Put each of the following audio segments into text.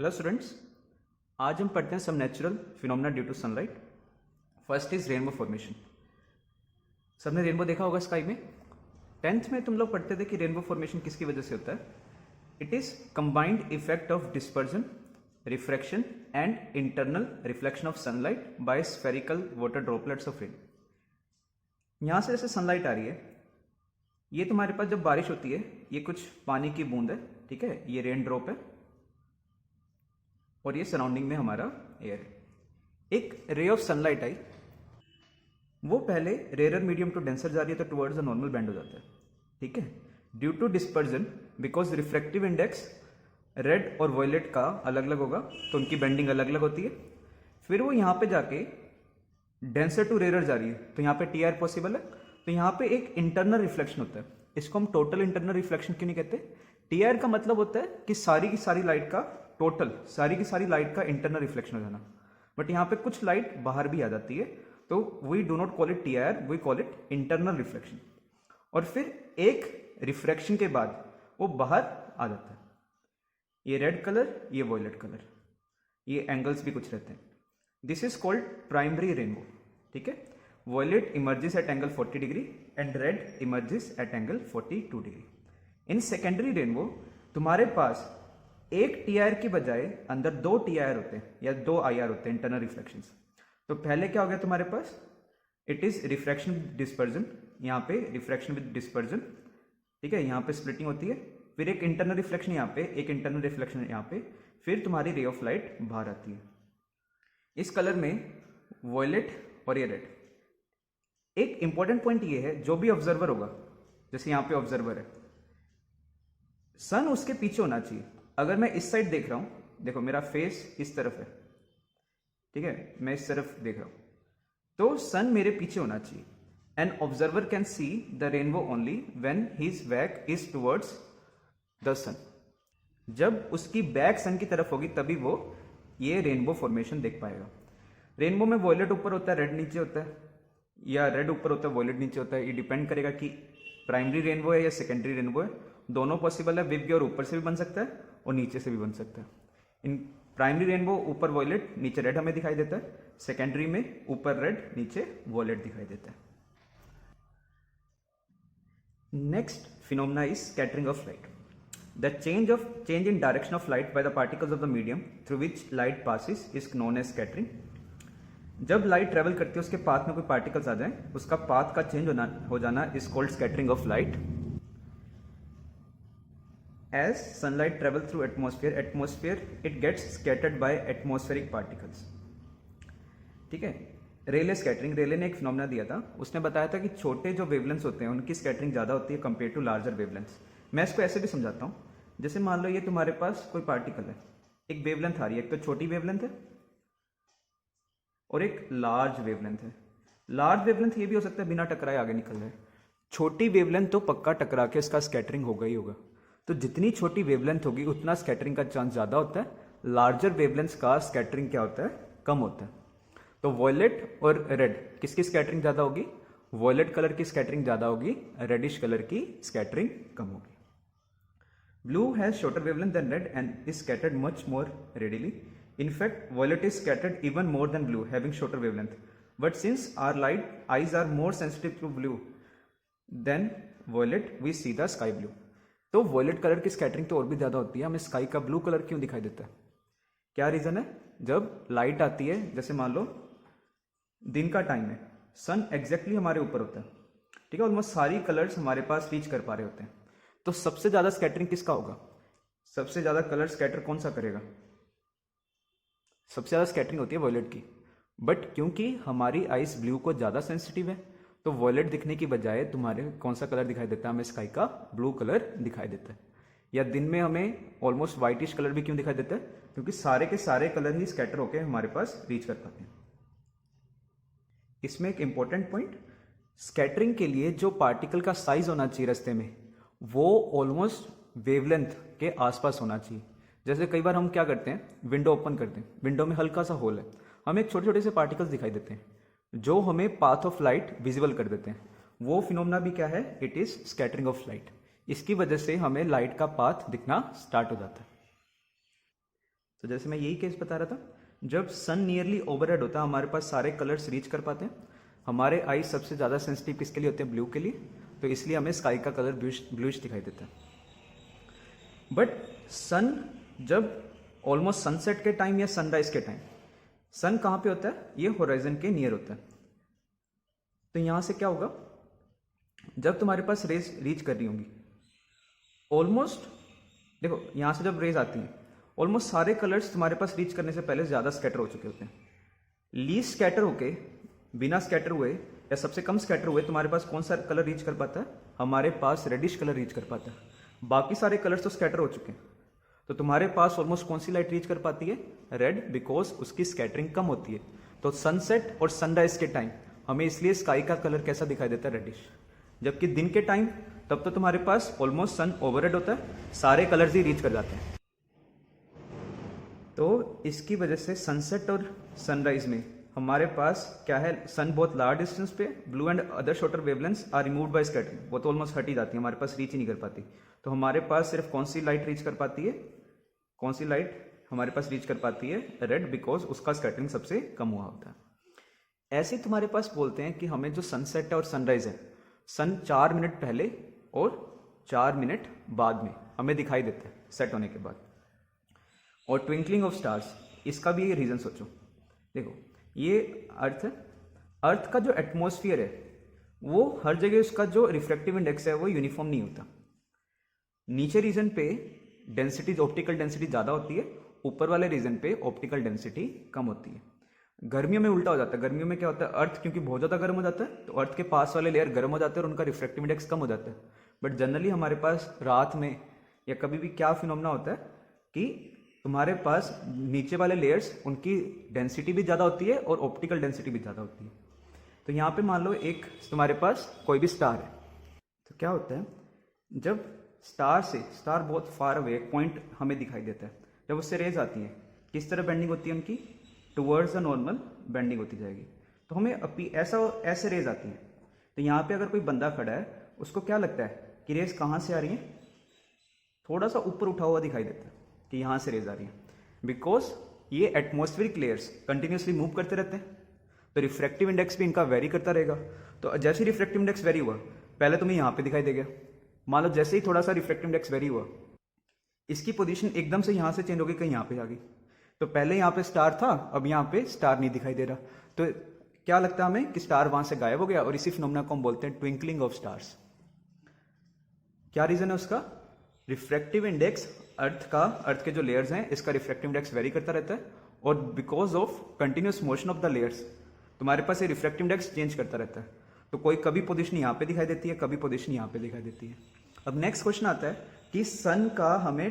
Hello students, आज हम पढ़ते हैं some natural phenomena due to sunlight. First is rainbow formation. सबने रेनबो देखा होगा स्काई में। 10th में तुम लोग पढ़ते थे कि रेनबो फॉर्मेशन किसकी वजह से होता है। It is combined effect of dispersion, refraction and internal reflection of sunlight bye spherical water droplets of rain. यहाँ से जैसे सनलाइट आ रही है, ये तुम्हारे पास जब बारिश होती है, ये कुछ पानी की बूंद है, ठीक है, ये रेन ड्रॉप है और ये सराउंडिंग में हमारा एयर है। एक रे ऑफ सनलाइट आई, वो पहले रेयर मीडियम टू डेंसर जा रही है तो टुवर्ड्स द नॉर्मल बैंड हो जाता है, ठीक है। Due to dispersion, because refractive index red और वॉयलेट का अलग अलग होगा तो उनकी बेंडिंग अलग अलग होती है। फिर वो यहाँ पे जाके डेंसर टू रेयर जा रही है तो यहाँ पे टी आर पॉसिबल है, तो यहाँ पे एक इंटरनल रिफ्लेक्शन होता है। इसको हम टोटल इंटरनल रिफ्लेक्शन क्यों नहीं कहते। टी आर का मतलब होता है कि सारी की सारी लाइट का टोटल, सारी की सारी लाइट का इंटरनल रिफ्लेक्शन हो जाना, बट यहाँ पे कुछ लाइट बाहर भी आ जाती है तो we do not call it T R, we call it internal reflection. और फिर एक रिफ्रैक्शन के बाद वो बाहर आ जाता है। ये रेड कलर, ये वॉयलेट कलर, ये एंगल्स भी कुछ रहते हैं। This is called primary rainbow, ठीक है। Violet emerges at angle 40 degree and red emerges at angle 42 degree. In secondary rainbow तुम्हारे पास एक टी आर की बजाय अंदर दो टी आर होते हैं या दो आई आर होते हैं, इंटरनल रिफ्लेक्शंस। तो पहले क्या हो गया तुम्हारे पास, it is refraction with dispersion, यहाँ पे रिफ्रैक्शन विद डिस्पर्जन, ठीक है, यहाँ पे स्प्लिटिंग होती है। फिर एक इंटरनल रिफ्लेक्शन यहाँ पे, एक इंटरनल रिफ्लेक्शन यहाँ पे, फिर तुम्हारी रे ऑफ लाइट बाहर आती है। इस कलर में वॉयलेट और ये रेड। एक इंपॉर्टेंट पॉइंट ये है, जो भी ऑब्जर्वर होगा, जैसे यहाँ पे ऑब्जर्वर है, सन उसके पीछे होना चाहिए। अगर मैं इस साइड देख रहा हूं, देखो मेरा फेस इस तरफ है, ठीक है, मैं इस तरफ देख रहा हूं, तो सन मेरे पीछे होना चाहिए। An observer can see the rainbow only when his back is towards the sun. जब उसकी बैक सन की तरफ होगी तभी वो ये रेनबो फॉर्मेशन देख पाएगा। रेनबो में वॉयलेट ऊपर होता है, रेड नीचे होता है, या रेड ऊपर होता है, वॉयलेट नीचे होता है। ये डिपेंड करेगा कि प्राइमरी रेनबो है या सेकेंडरी रेनबो है। दोनों पॉसिबल है, विव और ऊपर से भी बन सकता है और नीचे से भी बन सकता है। इन प्राइमरी रेनबो ऊपर वॉयलेट नीचे रेड हमें दिखाई देता है, सेकेंडरी में ऊपर रेड नीचे वॉयलेट दिखाई देता है। Next phenomena is scattering of light. The change in direction of light by the particles of the medium through which light passes is known as scattering. जब लाइट ट्रेवल करती है, उसके पाथ में कोई पार्टिकल्स आ जाए, उसका पाथ का change हो जाना is called scattering of light. As sunlight travel through atmosphere it gets scattered by atmospheric particles, ठीक है। रेले स्कैटरिंग, रेले ने एक फिनोमेना दिया था, उसने बताया था कि छोटे जो वेवलेंथ्स होते हैं उनकी स्कैटरिंग ज़्यादा होती है कंपेयर टू लार्जर वेवलेंथ्स। मैं इसको ऐसे भी समझाता हूँ, जैसे मान लो ये तुम्हारे पास कोई पार्टिकल है, एक वेवलेंथ आ रही है, एक तो छोटी वेवलेंथ है और एक लार्ज वेवलेंथ है। लार्ज वेवलेंथ ये भी हो सकता है बिना टकराए आगे निकल जाए, छोटी वेवलेंथ तो पक्का टकरा के इसका स्कैटरिंग होगा ही होगा। तो जितनी छोटी वेवलेंथ होगी उतना स्कैटरिंग का चांस ज्यादा होता है, लार्जर वेवलेंथ का स्कैटरिंग क्या होता है, कम होता है। तो वॉयलेट और रेड किसकी स्कैटरिंग ज्यादा होगी, वॉयलेट कलर की स्कैटरिंग ज्यादा होगी, रेडिश कलर की स्कैटरिंग कम होगी। Blue has shorter wavelength than red and is scattered much more readily. In fact violet is scattered even more than blue having shorter wavelength, but since our light eyes are more sensitive to blue than violet we see the sky blue. तो violet colour की scattering तो और भी ज्यादा होती है, हमें sky का ब्लू कलर क्यों दिखाई देता है। क्या रीजन है, जब लाइट आती है, जैसे मान लो दिन का टाइम है, सन एग्जैक्टली हमारे ऊपर होता है, ठीक है, ऑलमोस्ट सारी कलर्स हमारे पास रीच कर पा रहे होते हैं, तो सबसे ज्यादा स्कैटरिंग किसका होगा, सबसे ज्यादा कलर स्कैटर कौन सा करेगा, सबसे ज्यादा स्कैटरिंग होती है वॉयलेट की। बट क्योंकि हमारी आइस ब्लू को ज्यादा सेंसिटिव है, तो वॉयलेट दिखने की बजाय तुम्हारे कौन सा कलर दिखाई देता है, हमें स्काई का ब्लू कलर दिखाई देता है। या दिन में हमें ऑलमोस्ट व्हाइटिश कलर भी क्यों दिखाई देता है, क्योंकि सारे के सारे कलर ही स्कैटर होकर हमारे पास रीच कर पाते हैं। इसमें एक इंपॉर्टेंट पॉइंट, स्कैटरिंग के लिए जो पार्टिकल का साइज होना चाहिए रास्ते में, वो ऑलमोस्ट वेवलेंथ के आसपास होना चाहिए। जैसे कई बार हम क्या करते हैं, विंडो ओपन करते हैं, विंडो में हल्का सा होल है, हमें छोटे छोटे से पार्टिकल्स दिखाई देते हैं जो हमें पाथ ऑफ लाइट विजिबल कर देते हैं। वो फिनोमेना भी क्या है, it is scattering of light. इसकी वजह से हमें लाइट का पाथ दिखना स्टार्ट हो जाता है। तो जैसे मैं यही केस बता रहा था, जब सन नियरली ओवरहेड होता है हमारे पास सारे कलर्स रीच कर पाते हैं। हमारे आई सबसे ज़्यादा सेंसिटिव किसके लिए होते हैं? ब्लू के लिए। तो इसलिए हमें स्काई का कलर ब्लूइश दिखाई देता है। बट सन जब ऑलमोस्ट सनसेट के टाइम या सनराइज के टाइम, सन कहाँ पे होता है? ये होराइजन के नियर होता है। तो यहाँ से क्या होगा, जब तुम्हारे पास रेज रीच कर रही होंगी ऑलमोस्ट, देखो यहाँ से जब रेज आती हैं ऑलमोस्ट सारे कलर्स तुम्हारे पास रीच करने से पहले ज़्यादा स्कैटर हो चुके होते हैं। लीस्ट स्कैटर होके, बिना स्कैटर हुए या सबसे कम स्कैटर हुए तुम्हारे पास कौन सा कलर रीच कर पाता है? हमारे पास रेडिश कलर रीच कर पाता है। बाकी सारे कलर्स तो स्कैटर हो चुके हैं। तो तुम्हारे पास ऑलमोस्ट कौन सी लाइट रीच कर पाती है? रेड, बिकॉज उसकी स्कैटरिंग कम होती है। तो सनसेट और सनराइज के टाइम हमें इसलिए स्काई का कलर कैसा दिखाई देता है? रेडिश। जबकि दिन के टाइम तब तो तुम्हारे पास ऑलमोस्ट सन ओवरहेड होता है, सारे कलर्स ही रीच कर जाते हैं। तो इसकी वजह से सनसेट और सनराइज में हमारे पास क्या है? सन बहुत लार्ज डिस्टेंस पे, blue and other shorter wavelengths are removed by scattering, वो तो ऑलमोस्ट हट ही जाती है, हमारे पास रीच ही नहीं कर पाती। तो हमारे पास सिर्फ कौन सी लाइट रीच कर पाती है? कौन सी लाइट हमारे पास रीच कर पाती है? रेड, बिकॉज उसका स्कैटरिंग सबसे कम हुआ होता है। ऐसे ही तुम्हारे पास बोलते हैं कि हमें जो सनसेट है और सनराइज है, सन 4 मिनट पहले और 4 मिनट बाद में हमें दिखाई देता है सेट होने के बाद। और ट्विंकलिंग ऑफ स्टार्स, इसका भी ये रीजन सोचो। देखो ये अर्थ का जो एटमॉस्फेयर है वो हर जगह उसका जो रिफ्रैक्टिव इंडेक्स है वो यूनिफॉर्म नहीं होता। नीचे रीजन पे डेंसिटी, ऑप्टिकल डेंसिटी ज़्यादा होती है, ऊपर वाले रीजन पे ऑप्टिकल डेंसिटी कम होती है। गर्मियों में उल्टा हो जाता है। गर्मियों में क्या होता है? अर्थ क्योंकि बहुत ज़्यादा गर्म हो जाता है तो अर्थ के पास वाले लेयर गर्म हो जाते हैं और उनका रिफ्रैक्टिव इंडेक्स कम हो जाता है। बट जनरली हमारे पास रात में या कभी भी क्या फिनोमेना होता है कि तुम्हारे पास नीचे वाले लेयर्स, उनकी डेंसिटी भी ज़्यादा होती है और ऑप्टिकल डेंसिटी भी ज़्यादा होती है। तो यहाँ पे मान लो एक तुम्हारे पास कोई भी स्टार है, तो क्या होता है जब स्टार बहुत फार अवे एक पॉइंट हमें दिखाई देता है, जब उससे रेज आती है किस तरह बेंडिंग होती है उनकी? टुवर्ड्स द नॉर्मल बेंडिंग होती जाएगी। तो हमें ऐसे रेज आती है। तो यहाँ पे अगर कोई बंदा खड़ा है उसको क्या लगता है कि रेज कहाँ से आ रही है? थोड़ा सा ऊपर उठा हुआ दिखाई देता है कि यहाँ से रेज आ रही है, बिकॉज ये एटमॉस्फेरिक लेयर्स कंटिन्यूसली मूव करते रहते हैं। तो रिफ्रैक्टिव इंडेक्स भी इनका वेरी करता रहेगा। तो जैसे ही रिफ्रैक्टिव इंडेक्स वेरी हुआ, पहले तुम्हें यहाँ पे दिखाई देगा। मान लो जैसे ही थोड़ा सा रिफ्रैक्टिव इंडेक्स वेरी हुआ, इसकी पोजीशन एकदम से यहाँ से चेंज हो गई, कहीं यहाँ पे आ गई। तो पहले यहाँ पे स्टार था, अब यहाँ पे स्टार नहीं दिखाई दे रहा। तो क्या लगता है हमें कि स्टार वहां से गायब हो गया, और इसी फिनोमेना को हम बोलते हैं ट्विंकलिंग ऑफ स्टार्स। क्या रीजन है उसका? रिफ्रैक्टिव इंडेक्स अर्थ के जो लेयर्स हैं इसका रिफ्रैक्टिव इंडेक्स वेरी करता रहता है, और because of continuous motion of the layers तुम्हारे पास ये रिफ्रैक्टिव इंडेक्स चेंज करता रहता है। तो कोई कभी पोजीशन यहाँ पे दिखाई देती है, कभी पोजीशन यहाँ पे दिखाई देती है। अब नेक्स्ट क्वेश्चन आता है कि सन का हमें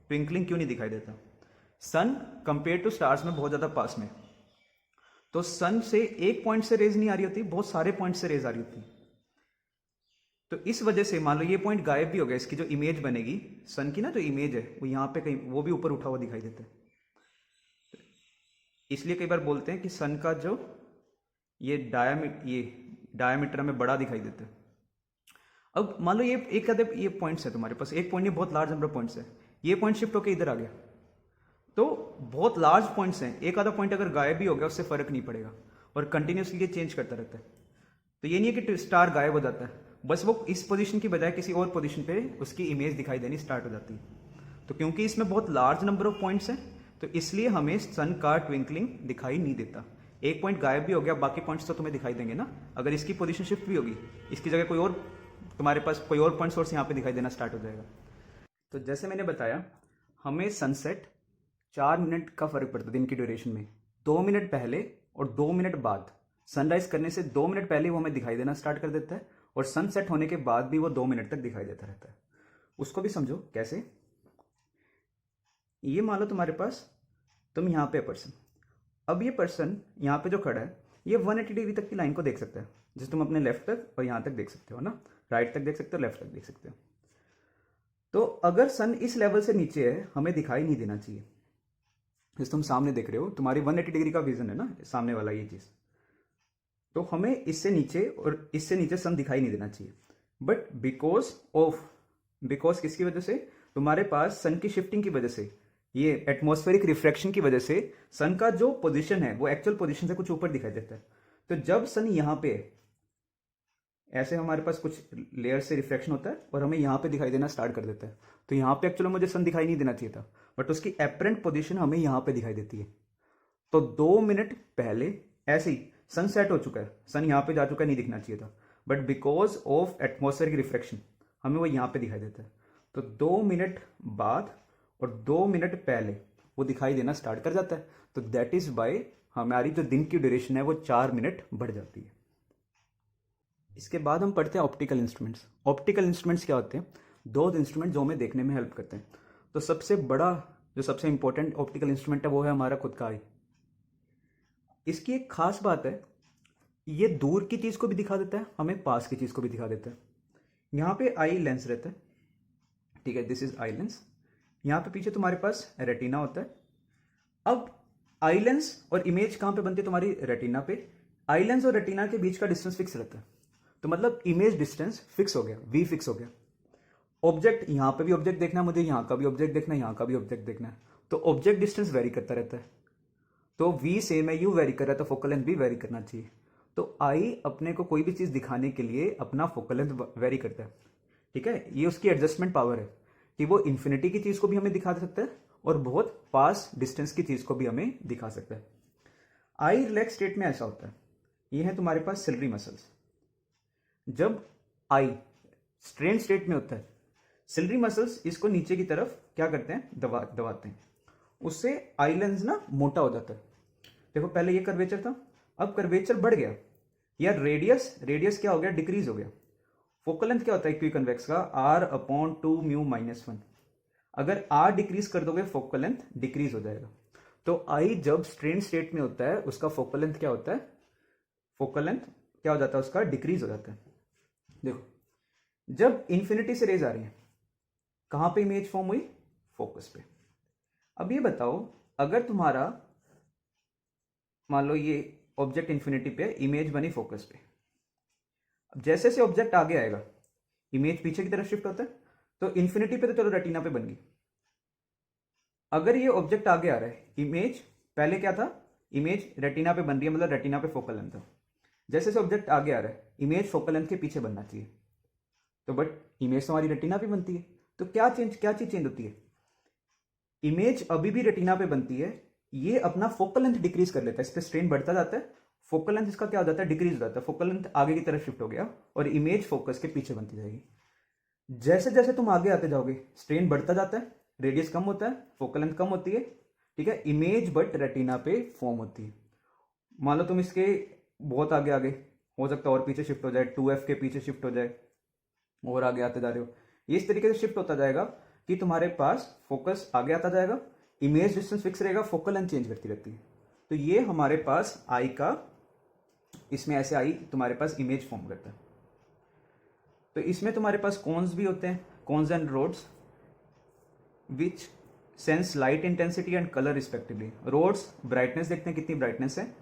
ट्विंकलिंग क्यों नहीं दिखाई देता? सन कंपेयर टू स्टार्स में बहुत ज्यादा पास में, तो सन से एक पॉइंट से रेज नहीं आ रही होती, बहुत सारे पॉइंट से रेज आ रही होती। तो इस वजह से मान लो ये पॉइंट गायब भी हो गया, इसकी जो इमेज बनेगी सन की ना, जो इमेज है वो यहाँ पे कहीं, वो भी ऊपर उठा हुआ दिखाई देता है। इसलिए कई बार बोलते हैं कि सन का जो ये डायमीटर में बड़ा दिखाई देता है। अब मान लो ये पॉइंट्स है तुम्हारे पास, एक पॉइंट नहीं बहुत लार्ज नंबर ऑफ पॉइंट्स है, ये पॉइंट शिफ्ट होकर इधर आ गया, तो बहुत लार्ज पॉइंट्स हैं, एक आधा पॉइंट अगर गायब भी हो गया उससे फर्क नहीं पड़ेगा, और कंटिन्यूसली ये चेंज करता रहता है। तो ये नहीं है कि स्टार गायब हो जाता है, बस वो इस पोजीशन की बजाय किसी और पोजीशन पे उसकी इमेज दिखाई देनी स्टार्ट हो जाती है। तो क्योंकि इसमें बहुत लार्ज नंबर ऑफ पॉइंट्स हैं, तो इसलिए हमें सन का ट्विंकलिंग दिखाई नहीं देता। एक पॉइंट गायब भी हो गया, बाकी पॉइंट्स तो तुम्हें दिखाई देंगे ना। अगर इसकी पोजीशन शिफ्ट भी होगी, इसकी जगह कोई और, तुम्हारे पास कोई और पॉइंट सोर्स यहाँ पे दिखाई देना स्टार्ट हो जाएगा। तो जैसे मैंने बताया, हमें सनसेट 4 मिनट का फर्क पड़ता है दिन की ड्यूरेशन में। 2 मिनट पहले और 2 मिनट बाद, सनराइज करने से 2 मिनट पहले वो हमें दिखाई देना स्टार्ट कर देता है, और सनसेट होने के बाद भी वो 2 मिनट तक दिखाई देता रहता है। उसको भी समझो कैसे। ये मान लो तुम्हारे पास, तुम यहाँ पे पर्सन, अब ये पर्सन यहाँ पे जो खड़ा है ये 180 डिग्री तक की लाइन को देख सकता है, जिसे तुम अपने लेफ्ट तक और यहाँ तक देख सकते हो ना, राइट तक देख सकते हो, लेफ्ट तक देख सकते हो। तो अगर सन इस लेवल से नीचे है, हमें दिखाई नहीं देना चाहिए। जैसे तुम सामने देख रहे हो, तुम्हारी 180 डिग्री का विजन है ना सामने वाला ये चीज, तो हमें इससे नीचे और इससे नीचे सन दिखाई नहीं देना चाहिए। बट बिकॉज किसकी वजह से? तुम्हारे पास सन की शिफ्टिंग की वजह से ये एटमॉस्फेरिक रिफ्रैक्शन की वजह से सन का जो पोजीशन है वो एक्चुअल पोजीशन से कुछ ऊपर दिखाई देता है। तो जब सन यहाँ पे ऐसे हमारे पास कुछ लेयर से रिफ्लेक्शन होता है और हमें यहाँ पे दिखाई देना स्टार्ट कर देता है, तो यहाँ पे एक्चुअली मुझे सन दिखाई नहीं देना चाहिए था, बट उसकी एपरेंट पोजीशन हमें यहाँ पे दिखाई देती है। तो 2 मिनट पहले ऐसे ही सन सेट हो चुका है, सन यहाँ पे जा चुका है, नहीं दिखना चाहिए था, but because of atmospheric reflection हमें वो यहाँ पे दिखाई देता है। तो 2 मिनट बाद और 2 मिनट पहले वो दिखाई देना स्टार्ट कर जाता है। तो दैट इज बाय हमारी जो दिन की ड्यूरेशन है वो 4 मिनट बढ़ जाती है। इसके बाद हम पढ़ते हैं ऑप्टिकल इंस्ट्रूमेंट्स। ऑप्टिकल इंस्ट्रूमेंट्स क्या होते हैं? दो इंस्ट्रूमेंट जो हमें देखने में हेल्प करते हैं। तो सबसे बड़ा जो सबसे इंपॉर्टेंट ऑप्टिकल इंस्ट्रूमेंट है वो है हमारा खुद का आई। इसकी एक खास बात है, ये दूर की चीज़ को भी दिखा देता है, हमें पास की चीज़ को भी दिखा देता है। यहाँ पे आई लेंस रहता है, ठीक है, दिस इज आई लेंस। यहाँ पे पीछे तुम्हारे पास रेटिना होता है। अब आई लेंस और इमेज कहाँ पे बनती है? तुम्हारी रेटिना पे। आई लेंस और रेटिना के बीच का डिस्टेंस फिक्स रहता है, तो मतलब इमेज डिस्टेंस फिक्स हो गया, वी फिक्स हो गया। ऑब्जेक्ट यहाँ पे भी ऑब्जेक्ट देखना है मुझे, यहाँ का भी ऑब्जेक्ट देखना है, यहाँ का भी ऑब्जेक्ट देखना है, तो ऑब्जेक्ट डिस्टेंस वेरी करता रहता है। तो वी सेम है, यू वेरी कर रहा है, तो फोकल लेंथ भी वेरी करना चाहिए। तो आई अपने को कोई भी चीज़ दिखाने के लिए अपना फोकल लेंथ वेरी करता है, ठीक है। ये उसकी एडजस्टमेंट पावर है कि वो इन्फिनिटी की चीज़ को भी हमें दिखा सकता है और बहुत पास डिस्टेंस की चीज़ को भी हमें दिखा सकता है। आई रिलैक्स स्टेट में ऐसा होता है, ये है तुम्हारे पास सिलरी मसल्स। जब आई स्ट्रेन स्टेट में होता है, सिलरी मसल्स इसको नीचे की तरफ क्या करते हैं? दबाते हैं, उससे आई लेंस ना मोटा हो जाता है। देखो पहले ये कर्वेचर था, अब कर्वेचर बढ़ गया, या रेडियस क्या हो गया? डिक्रीज हो गया। फोकल लेंथ क्या होता है इक्विकन्वेक्स का? r/2 μ-1। अगर r डिक्रीज कर दोगे फोकल लेंथ डिक्रीज हो जाएगा। तो आई जब स्ट्रेन स्टेट में होता है उसका फोकल लेंथ क्या होता है? फोकल लेंथ क्या हो जाता है उसका? डिक्रीज हो जाता है। देखो जब इंफिनिटी से रेज आ रही है, कहां पे इमेज फॉर्म हुई? फोकस पे। अब ये बताओ, अगर तुम्हारा मान लो ये ऑब्जेक्ट इंफिनिटी पे, इमेज बनी फोकस पे, अब जैसे से ऑब्जेक्ट आगे आएगा इमेज पीछे की तरफ शिफ्ट होता है। तो इंफिनिटी पे तो चलो रेटिना पे बन गई। अगर ये ऑब्जेक्ट आगे आ रहा है, इमेज पहले क्या था? इमेज रेटिना पे बन रही है, मतलब रेटिना पे फोकल लेंथ था। जैसे से ऑब्जेक्ट आगे आ रहा है, इमेज फोकल लेंथ के पीछे बनना चाहिए, तो बट इमेज तो हमारी रेटिना पे बनती है। तो क्या चीज चेंज होती है? इमेज अभी भी रेटिना पे बनती है, ये अपना फोकल लेंथ डिक्रीज कर लेता है, इस पे स्ट्रेन बढ़ता जाता है, फोकल लेंथ इसका क्या हो जाता है? डिक्रीज हो जाता है, फोकल लेंथ आगे की तरफ शिफ्ट हो गया और इमेज फोकस के पीछे बनती जाएगी। जैसे जैसे तुम आगे आते जाओगे स्ट्रेन बढ़ता जाता है, रेडियस कम होता है, फोकल लेंथ कम होती है, ठीक है। इमेज बट रेटिना पे फॉर्म होती है। मान लो तुम इसके बहुत आगे आगे हो सकता है और पीछे शिफ्ट हो जाए, 2f के पीछे शिफ्ट हो जाए, और आगे आते जा रहे हो, ये इस तरीके से शिफ्ट होता जाएगा कि तुम्हारे पास फोकस आगे आता जाएगा, इमेज डिस्टेंस फिक्स रहेगा, फोकल लेंथ चेंज करती रहती है। तो ये हमारे पास आई का, इसमें ऐसे आई तुम्हारे पास इमेज फॉर्म करता है। तो इसमें तुम्हारे पास कोन्स भी होते हैं, cones and rods which sense light intensity and colour respectively. Rods brightness देखते हैं कितनी ब्राइटनेस है,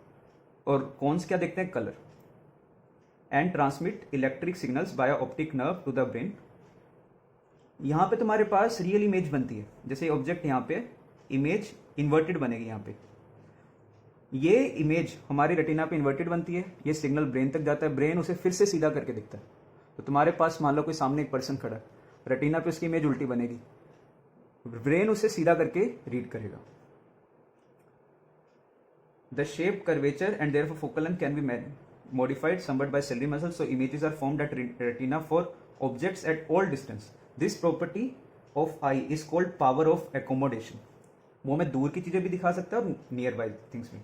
और कोन्स क्या देखते हैं? Colour. And transmit electric signals by optic nerve to the brain. यहाँ पे तुम्हारे पास रियल इमेज बनती है, जैसे ऑब्जेक्ट यहाँ पे इमेज इन्वर्टेड बनेगी, यहाँ पे ये इमेज हमारी रेटिना पे इन्वर्टेड बनती है, ये सिग्नल ब्रेन तक जाता है, ब्रेन उसे फिर से सीधा करके दिखता है। तो तुम्हारे पास मान लो कोई सामने एक पर्सन खड़ा है, रेटिना पे उसकी इमेज उल्टी बनेगी, ब्रेन उसे सीधा करके रीड करेगा। The shape, curvature and therefore focal length can be modified somewhat by ciliary muscles, so images are formed at retina for objects at all distance. This property of eye is called power of accommodation. वो हमें दूर की चीजें भी दिखा सकता है और नियर बाय थिंग्स भी।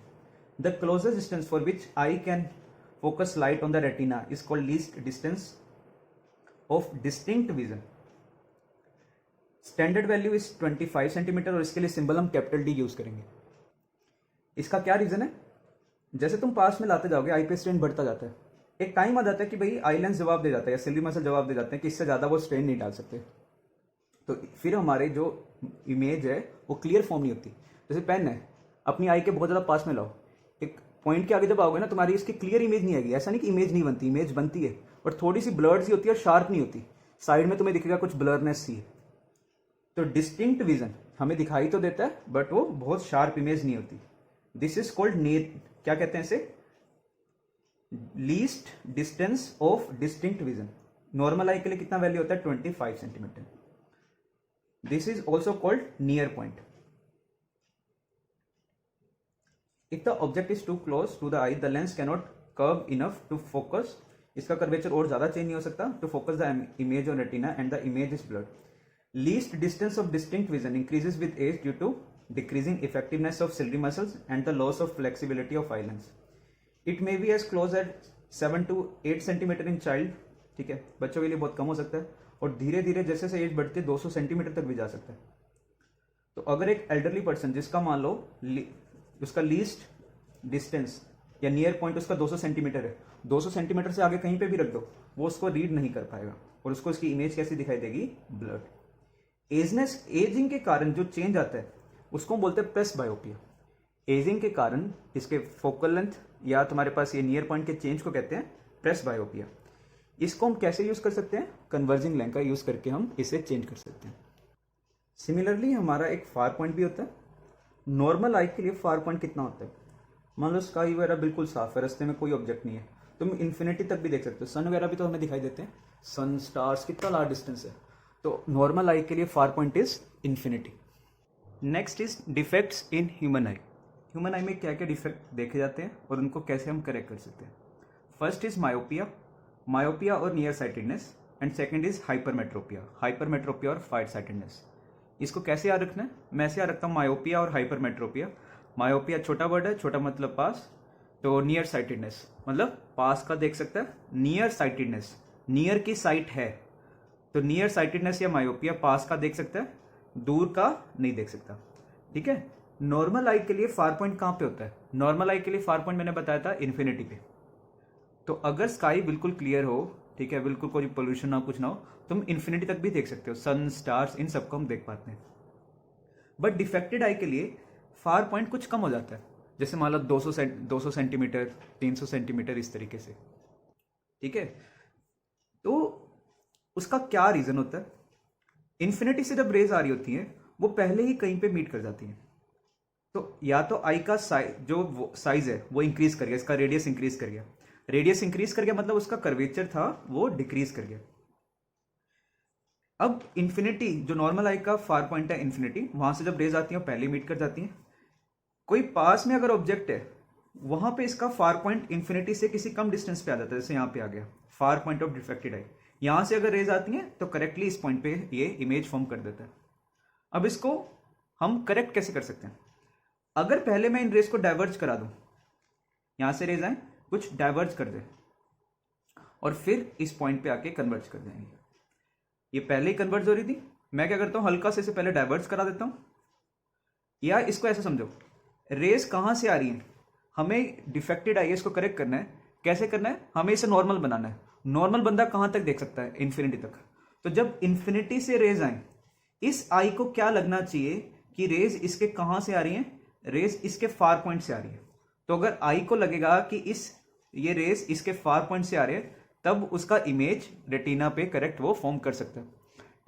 The closest distance for which eye can focus light on the retina is called least distance of distinct vision. Standard value is 25 centimetre, और इसके लिए सिंबल हम कैपिटल डी यूज करेंगे। इसका क्या रीजन है? जैसे तुम पास में लाते जाओगे आई पे स्ट्रेन बढ़ता जाता है, एक टाइम आ जाता है कि भाई आई लेंस जवाब दे जाता है या सिलरी मसल जवाब दे जाते हैं कि इससे ज्यादा वो स्ट्रेन नहीं डाल सकते, तो फिर हमारे जो इमेज है वो क्लियर फॉर्म नहीं होती। जैसे पेन है, अपनी आई के बहुत ज्यादा पास में लाओ, एक पॉइंट के आगे जब आओगे ना तुम्हारी इसकी क्लियर इमेज नहीं आएगी। ऐसा नहीं कि इमेज नहीं बनती, इमेज बनती है, और थोड़ी सी ब्लर्ड सी होती है और शार्प नहीं होती, साइड में तुम्हें दिखेगा कुछ ब्लरनेस सी है। तो डिस्टिंक्ट विजन हमें दिखाई तो देता है बट वो बहुत शार्प इमेज नहीं होती. दिस इज कॉल्ड नियर, क्या कहते हैं इसे, least distance of distinct vision. Normal eye के लिए कितना वैल्यू होता है, 25 centimetre. This is also called near point. If the object is too close to the eye the lens cannot curve enough to focus. इसका curvature और ज्यादा change नहीं हो सकता to focus the image on retina and the image is blurred. Least distance of distinct vision increases with age due to decreasing effectiveness of ciliary muscles and the loss of flexibility of eye lens. It may be as close as 7 to 8 centimetre in child. ठीक है, बच्चों के लिए बहुत कम हो सकता है और धीरे धीरे जैसे जैसे एज बढ़ती है 200 सेंटीमीटर तक भी जा सकता है. तो अगर एक एल्डरली पर्सन जिसका मान लो उसका लीस्ट डिस्टेंस या नियर पॉइंट उसका 200 सेंटीमीटर है, 200 सेंटीमीटर से आगे कहीं पे भी रख दो वो उसको रीड नहीं कर पाएगा और उसको उसकी इमेज कैसी दिखाई देगी, ब्लर्ड. एजनेस, एजिंग के कारण जो चेंज आता है उसको हम बोलते हैं प्रेस बायोपिया. एजिंग के कारण इसके फोकल लेंथ या तुम्हारे पास ये नियर पॉइंट के चेंज को कहते हैं प्रेस बायोपिया. इसको हम कैसे यूज कर सकते हैं, कन्वर्जिंग लेंस का यूज करके हम इसे चेंज कर सकते हैं. सिमिलरली हमारा एक फार पॉइंट भी होता है. नॉर्मल आई के लिए फार पॉइंट कितना होता है, मान लो स्काई वगैरह बिल्कुल साफ है, रास्ते में कोई ऑब्जेक्ट नहीं है, तुम इन्फिनिटी तक भी देख सकते हो. सन वगैरह भी तो हमें दिखाई देते हैं, सन, स्टार्स, कितना लार्ज डिस्टेंस है. तो नॉर्मल आई के लिए far point is infinity. Next is defects in human I. Human आई में क्या क्या डिफेक्ट देखे जाते हैं और उनको कैसे हम करेक्ट कर सकते हैं. फर्स्ट इज मायोपिया, मायोपिया और near sightedness. And second is hypermetropia, hypermetropia और फार साइटेडनेस. इसको कैसे याद रखना है, मैं ऐसे याद रखता हूँ मायोपिया और हाइपरमेट्रोपिया. मायोपिया छोटा वर्ड है, छोटा मतलब पास, तो नियर साइटेडनेस मतलब पास का देख सकता है. नियर साइटेडनेस, नियर की साइट है, तो नियर साइटेडनेस या मायोपिया पास का देख सकता है, दूर का नहीं देख सकता. ठीक है. नॉर्मल आई के लिए फार पॉइंट कहां पे होता है, नॉर्मल आई के लिए फार पॉइंट मैंने बताया था इन्फिनिटी पे. तो अगर स्काई बिल्कुल क्लियर हो, ठीक है, बिल्कुल कोई पोल्यूशन ना कुछ ना हो, तुम इन्फिनिटी तक भी देख सकते हो, सन, स्टार्स, इन सबको हम देख पाते हैं. बट डिफेक्टेड आई के लिए फार पॉइंट कुछ कम हो जाता है, जैसे मान लो 200 सेंटीमीटर, 300 सेंटीमीटर, इस तरीके से. ठीक है. तो उसका क्या रीजन होता है, इन्फिनिटी से जब रेज आ रही होती हैं वो पहले ही कहीं पे मीट कर जाती हैं. तो या तो आई का जो साइज है वो इंक्रीज कर गया, इसका रेडियस इंक्रीज कर गया. रेडियस इंक्रीज कर गया मतलब उसका कर्वेचर था वो डिक्रीज कर गया. अब इन्फिनिटी, जो नॉर्मल आई का फार पॉइंट है इन्फिनिटी, वहां से जब रेज आती है पहले मीट कर जाती हैं. कोई पास में अगर ऑब्जेक्ट है वहां पे इसका फार पॉइंट इन्फिनिटी से किसी कम डिस्टेंस पे आ जाता है, जैसे यहां पे आ गया फार पॉइंट ऑफ डिफेक्टेड आई. यहां से अगर रेज आती हैं तो करेक्टली इस पॉइंट पे ये इमेज फॉर्म कर देता है. अब इसको हम करेक्ट कैसे कर सकते हैं, अगर पहले मैं इन रेज को डाइवर्ज करा दूं, यहां से रेज आए कुछ डाइवर्ज कर दे और फिर इस पॉइंट पे आके कन्वर्ज कर जाएंगे. ये पहले ही कन्वर्ज हो रही थी, मैं क्या करता हूं हल्का से इसे पहले डाइवर्ज करा देता हूं. या इसको ऐसा समझो, रेज कहां से आ रही है, हमें डिफेक्टेड आई इसको करेक्ट करना है. कैसे करना है, हमें इसे नॉर्मल बनाना है. नॉर्मल बंदा कहां तक देख सकता है, इन्फिनिटी तक. तो जब इन्फिनिटी से रेज आए, इस आई को क्या लगना चाहिए कि रेज इसके कहां से आ रही है, रेज इसके फार पॉइंट से आ रही है. तो अगर आई को लगेगा कि ये रेज इसके फार पॉइंट से आ रहे हैं, तब उसका इमेज रेटिना पे करेक्ट वो फॉर्म कर सकता है.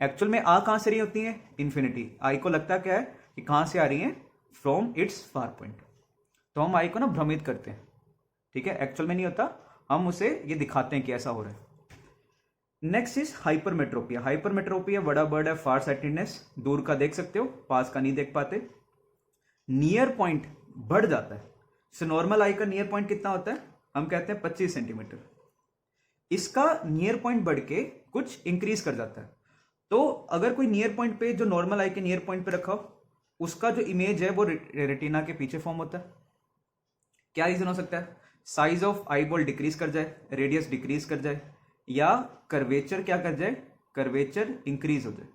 एक्चुअल में आ कहां से रही होती है, इन्फिनिटी. आई को लगता क्या है कि कहां से आ रही है, फ्रॉम इट्स फार पॉइंट. तो हम आई को ना भ्रमित करते हैं. ठीक है, एक्चुअल में नहीं होता, हम उसे ये दिखाते हैं कि ऐसा हो रहा है. Next is hypermetropia. हाइपरमेट्रोपिया बड़ा वर्ड है, फार साइटेडनेस, दूर का देख सकते हो, पास का नहीं देख पाते. नियर पॉइंट बढ़ जाता है. सो नॉर्मल आई का नियर पॉइंट कितना होता है, हम कहते हैं 25 सेंटीमीटर. इसका नियर पॉइंट बढ़ के कुछ इंक्रीज कर जाता है. तो अगर कोई नियर पॉइंट पे, जो नॉर्मल आई के नियर पॉइंट पे रखा हो, उसका जो इमेज है वो रेटिना के पीछे फॉर्म होता है. क्या रीजन हो सकता है, size of eye ball decrease कर जाए, रेडियस डिक्रीज कर जाए, या कर्वेचर क्या कर जाए, कर्वेचर इंक्रीज हो जाए.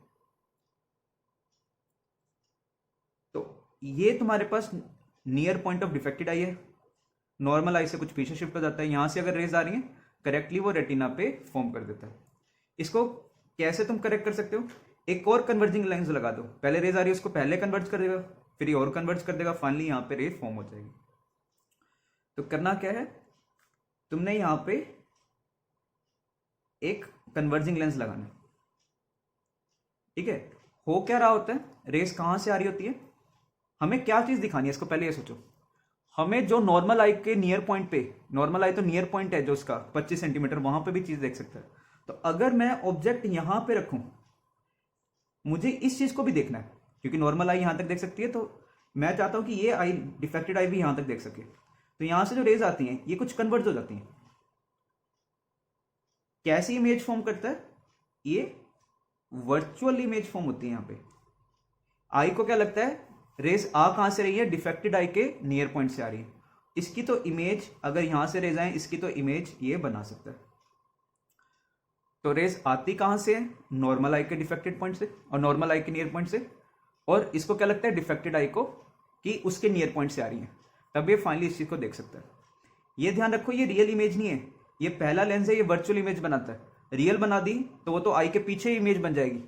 तो ये तुम्हारे पास near point of defected eye है. नॉर्मल आई से कुछ पीछे शिफ्ट हो जाता है, यहां से अगर रेज आ रही है करेक्टली वो रेटिना पे फॉर्म कर देता है. इसको कैसे तुम करेक्ट कर सकते हो, एक और कन्वर्जिंग लेंस लगा दो. पहले रेज आ रही है उसको पहले कन्वर्ज कर देगा, फिर ये और कन्वर्ज कर देगा, फाइनली यहां पे रेज फॉर्म हो जाएगी. तो करना क्या है, तुमने यहां पे एक कन्वर्जिंग लेंस लगाना है. ठीक है, हो क्या रहा होता है, रेस कहाँ से आ रही होती है, हमें क्या चीज़ दिखानी है इसको पहले ये सोचो। हमें जो नॉर्मल आई के नियर पॉइंट पे, नॉर्मल आई तो नियर पॉइंट है जो उसका 25 सेंटीमीटर, वहां पे भी चीज़ देख सकता है। तो अगर मैं ऑब्जेक्ट यहां पे रखूं, मुझे इस चीज़ को भी देखना है, क्योंकि नॉर्मल आई यहां तक देख सकती है, तो मैं चाहता हूं कि ये आई, डिफेक्टेड आई भी यहां तक देख सके। तो यहां से जो रेज आती हैं ये कुछ कन्वर्ज हो जाती हैं। कैसी इमेज फॉर्म करता है, ये वर्चुअल इमेज फॉर्म होती है। यहां पे आई को क्या लगता है, रेज आ कहां से रही है, डिफेक्टेड आई के नियर पॉइंट से आ रही है। इसकी तो इमेज, अगर यहां से रेज आए, इसकी तो इमेज ये बना सकता है। तो रेज आती कहां से है, नॉर्मल आई के डिफेक्टेड पॉइंट से और नॉर्मल आई के नियर पॉइंट से, और इसको क्या लगता है डिफेक्टेड आई को कि उसके नियर पॉइंट से आ रही है, तब ये फाइनली इस चीज को देख सकता है। ये ध्यान रखो, ये रियल इमेज नहीं है, ये पहला लेंस है, ये वर्चुअल इमेज बनाता है। रियल बना दी तो वो तो आई के पीछे ही इमेज बन जाएगी।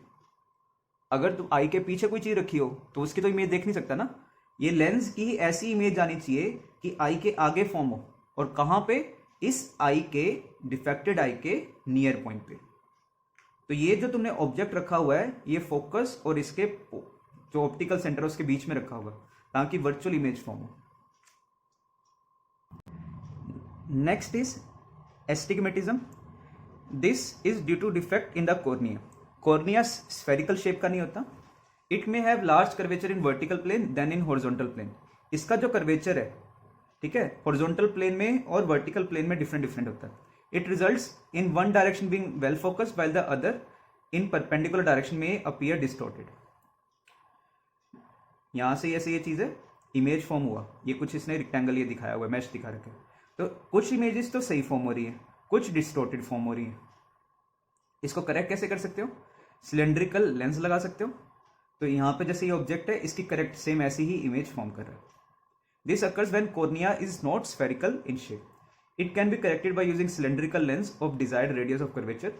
अगर तुम आई के पीछे कोई चीज रखी हो तो उसकी तो इमेज देख नहीं सकता ना। ये लेंस की ऐसी इमेज आनी चाहिए कि आई के आगे फॉर्म हो, और कहां पे, इस आई के डिफेक्टेड आई के नियर पॉइंट पे। तो ये जो तुमने ऑब्जेक्ट रखा हुआ है, ये फोकस और इसके जो ऑप्टिकल सेंटर है उसके बीच में रखा हुआ, ताकि वर्चुअल इमेज फॉर्म हो। Next is astigmatism. This is due to defect in the cornea. Cornea spherical shape का नहीं होता। It may have large curvature in vertical plane than in horizontal plane. इसका जो कर्वेचर है, ठीक है, हॉरिजॉन्टल प्लेन में और वर्टिकल प्लेन में डिफरेंट डिफरेंट होता है। It results in one direction being well focused while the other in perpendicular direction में अपीयर डिस्टॉर्टेड। यहां से ऐसे ये चीज है, इमेज फॉर्म हुआ, ये कुछ इसने रेक्टेंगल ये दिखाया हुआ है, मैश दिखा रखे, तो कुछ इमेजेस तो सही फॉर्म हो रही है, कुछ डिस्टॉर्टेड फॉर्म हो रही है। इसको करेक्ट कैसे कर सकते हो, सिलेंड्रिकल लेंस लगा सकते हो। तो यहां पे जैसे ये ऑब्जेक्ट है, इसकी करेक्ट सेम ऐसी ही इमेज फॉर्म कर रहा है। This occurs when cornea is not spherical in shape. It can be corrected by using cylindrical lens of desired radius of curvature.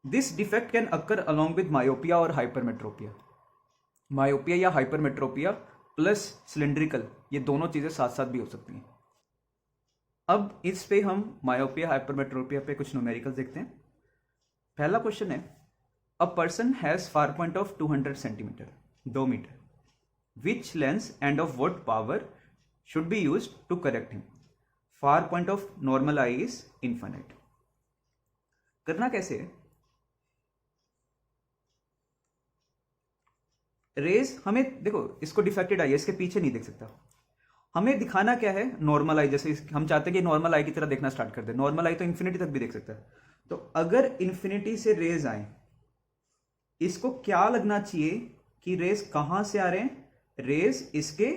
This defect can occur along with myopia or hypermetropia. Myopia या hypermetropia plus cylindrical, ये दोनों चीजें साथ साथ भी हो सकती हैं। अब इस पे हम मायोपिया हाइपरमेट्रोपिया पे कुछ न्यूमेरिकल्स देखते हैं। पहला क्वेश्चन है, a person has far point of 200 centimetre, 2 metre, which lens and of what power should be used to correct him? Far point of normal eye is infinite. करना कैसे है, raise हमें देखो, इसको डिफेक्टेड आई है, इसके पीछे नहीं देख सकता। हमें दिखाना क्या है, नॉर्मल आई। जैसे हम चाहते हैं कि नॉर्मल आई की तरह देखना स्टार्ट कर दे। नॉर्मल आई तो इन्फिनिटी तक भी देख सकता है। तो अगर इन्फिनिटी से रेज आए, इसको क्या लगना चाहिए कि रेज कहां से आ रहे हैं, रेज इसके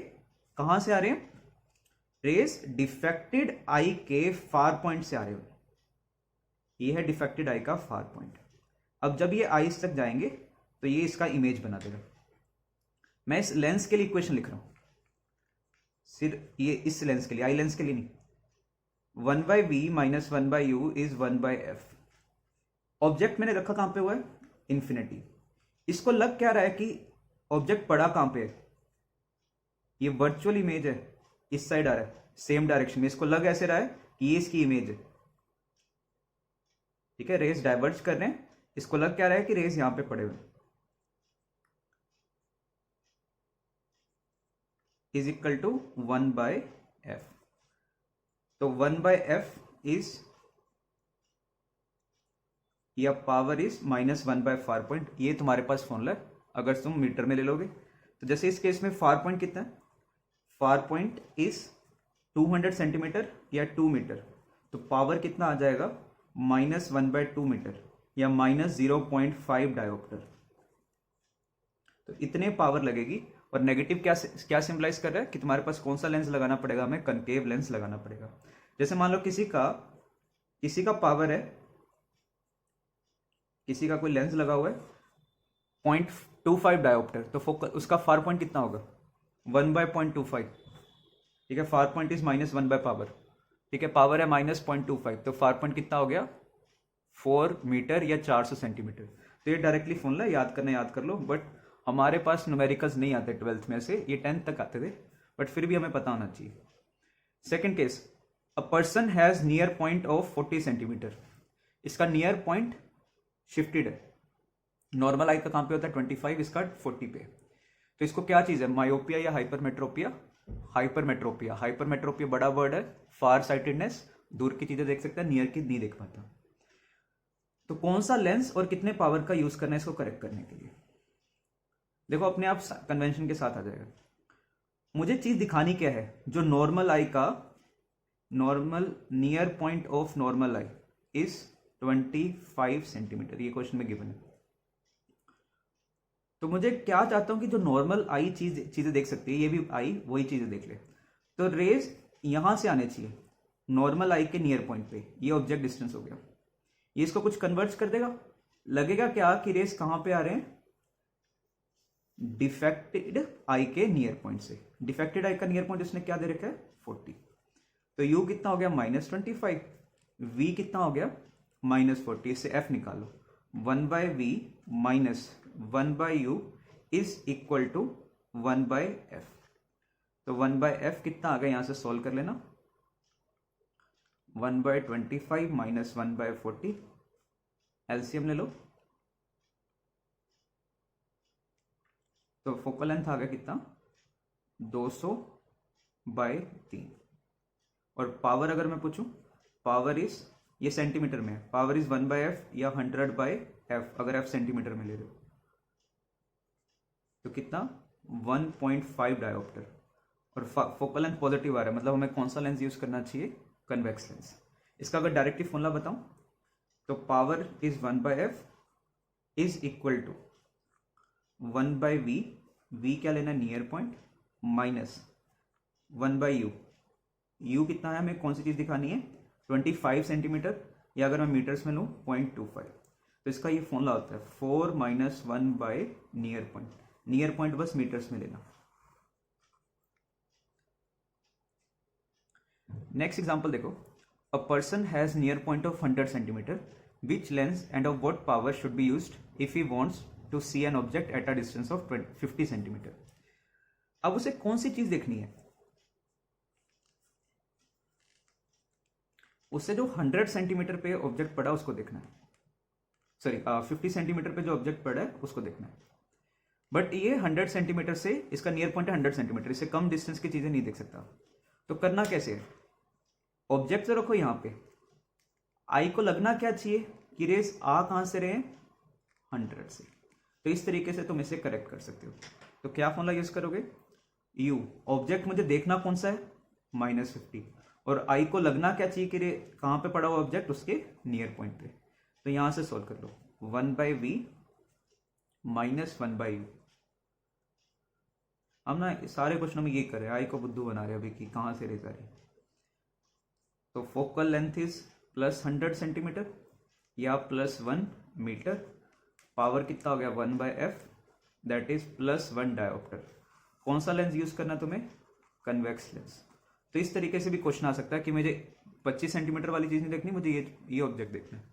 कहां से आ रहे हैं, रेज डिफेक्टेड आई के फार पॉइंट से आ रहे हो। ये है डिफेक्टेड आई का फार पॉइंट। अब जब ये आईज तक जाएंगे तो ये इसका इमेज बना देगा। मैं इस लेंस के लिए इक्वेशन लिख रहा हूं, सिर्फ ये इस लेंस के लिए, आई लेंस के लिए नहीं। 1/v minus 1/u is 1/f। Object मैंने रखा कहां पे हुआ है, इंफिनिटी। इसको लग क्या रहा है कि ऑब्जेक्ट पड़ा कहां पे है, ये वर्चुअल इमेज है, इस साइड आ रहा है, सेम डायरेक्शन में। इसको लग ऐसे रहा है कि ये इसकी इमेज है, ठीक है, रेज डाइवर्ज कर रहे हैं। इसको लग क्या रहा है कि रेज यहां पे पड़े हुए, इज इक्वल टू 1/f। तो 1/f इज, या पावर इज -1/फार पॉइंट। ये तुम्हारे पास फॉर्मूला है, अगर तुम मीटर में ले लोगे तो। जैसे इस केस में फार पॉइंट कितना है, फार पॉइंट इज 200 सेंटीमीटर या 2 मीटर, तो पावर कितना आ जाएगा, -1/2 मीटर या -0.5 डायोप्टर। तो इतने पावर लगेगी। और नेगेटिव क्या क्या सिंबलाइज कर रहा है कि तुम्हारे पास कौन सा लेंस लगाना पड़ेगा, हमें कनकेव लेंस लगाना पड़ेगा। जैसे मान लो किसी का पावर है, किसी का कोई लेंस लगा हुआ है 0.25 डायोप्टर, तो फोकस उसका फार पॉइंट कितना होगा, 1/0.25, ठीक है। फार पॉइंट इज -1 पावर, ठीक है, पावर है -0.25, तो फार पॉइंट कितना हो गया, 4 मीटर या 400 सेंटीमीटर। तो ये डायरेक्टली फॉर्मूला याद करना, याद कर लो। बट हमारे पास न्यूमेरिकल्स नहीं आते 12th में से, ये 10th तक आते थे, बट फिर भी हमें पता होना चाहिए। Second case, a person has near point of 40 centimetre. इसका नियर पॉइंट शिफ्टेड है, नॉर्मल आई का कहाँ पे होता है 25, इसका 40 पे। तो इसको क्या चीज़ है, मायोपिया या हाइपरमेट्रोपिया? हाइपरमेट्रोपिया। हाइपरमेट्रोपिया बड़ा वर्ड है, फार साइटेडनेस, दूर की चीज़ें देख सकता है, नियर की नहीं देख पाता। तो कौन सा लेंस और कितने पावर का यूज़ करना है इसको करेक्ट करने के लिए? देखो अपने आप कन्वेंशन के साथ आ जाएगा। मुझे चीज़ दिखानी क्या है, जो नॉर्मल आई का normal near point of normal I is 25 centimetre, ये क्वेश्चन में गिवन है। तो मुझे क्या चाहता हूं कि जो नॉर्मल आई चीजें देख सकती है, ये भी आई वही चीजें देख ले। तो रेज यहां से आने चाहिए नॉर्मल आई के नियर पॉइंट पे, ये ऑब्जेक्ट डिस्टेंस हो गया। ये इसको कुछ कन्वर्ट कर देगा, लगेगा क्या कि रेज कहां पे आ रहे हैं, डिफेक्टेड आई के नियर पॉइंट से। डिफेक्टेड आई का नियर पॉइंट इसने क्या दे रखा है 40। तो u कितना हो गया -25, v कितना हो गया -40, इससे f निकालो, 1/v minus 1/u is equal to 1/f। तो 1/f कितना आ गया, यहां से सॉल्व कर लेना, 1/25 माइनस 1/40, एलसीएम ले लो। तो फोकल लेंथ आ गया कितना 200/3। और पावर अगर मैं पूछूं, पावर इज, ये सेंटीमीटर में है, पावर इज 1/f या 100/f अगर f सेंटीमीटर में ले रहे हो। तो कितना 1.5 डायोप्टर। और फोकल लेंथ पॉजिटिव आ रहा है, मतलब हमें कौन सा लेंस यूज करना चाहिए, कन्वेक्स लेंस। इसका अगर डायरेक्टली फॉर्मूला बताऊं तो power is 1/f is equal to 1/v, v क्या लेना near point, minus 1/u, u कितना है, हमें कौन सी चीज दिखानी है 25 सेंटीमीटर, या अगर मैं मीटर्स में लूँ 0.25। तो इसका ये फॉर्मूला होता है 4 - 1 नियर पॉइंट। नियर पॉइंट बस मीटर्स में लेना। नेक्स्ट एग्जांपल देखो, a person has near point of 100 centimetre, which lens and of what power should be used if he wants to see an object at a distance of 50 centimetre. अब उसे कौन सी चीज देखनी है, उससे जो 100 सेंटीमीटर पे ऑब्जेक्ट पड़ा उसको देखना है, सॉरी 50 सेंटीमीटर पे जो ऑब्जेक्ट पड़ा है उसको देखना है। बट ये 100 सेंटीमीटर से, इसका नियर पॉइंट है 100 सेंटीमीटर, इससे कम डिस्टेंस की चीजें नहीं देख सकता। तो करना कैसे है, ऑब्जेक्ट तो रखो यहाँ पे, आई को लगना क्या चाहिए कि रेस आ कहां से रहे 100 से। तो इस तरीके से तुम इसे करेक्ट कर सकते हो। तो क्या फॉर्मूला यूज करोगे, u, ऑब्जेक्ट मुझे देखना कौन सा है -50, और आई को लगना क्या चाहिए कि कहां पे पड़ा हुआ ऑब्जेक्ट, उसके नियर पॉइंट पे। तो यहां से सॉल्व कर लो, 1/v माइनस 1/u। हम ना सारे क्वेश्चनों में ये कर रहे हैं, आई को बुद्धू बना रहे हैं अभी कि कहां से रेज आ रही। तो फोकल लेंथ इज +100 सेंटीमीटर या +1 मीटर, पावर कितना हो गया 1/f, दैट इज +1 डायोप्टर। कौन सा लेंस यूज करना तुम्हें, कन्वेक्स लेंस। तो इस तरीके से भी क्वेश्चन आ सकता है कि मुझे 25 सेंटीमीटर वाली चीज नहीं देखनी, मुझे ये ऑब्जेक्ट देखना है।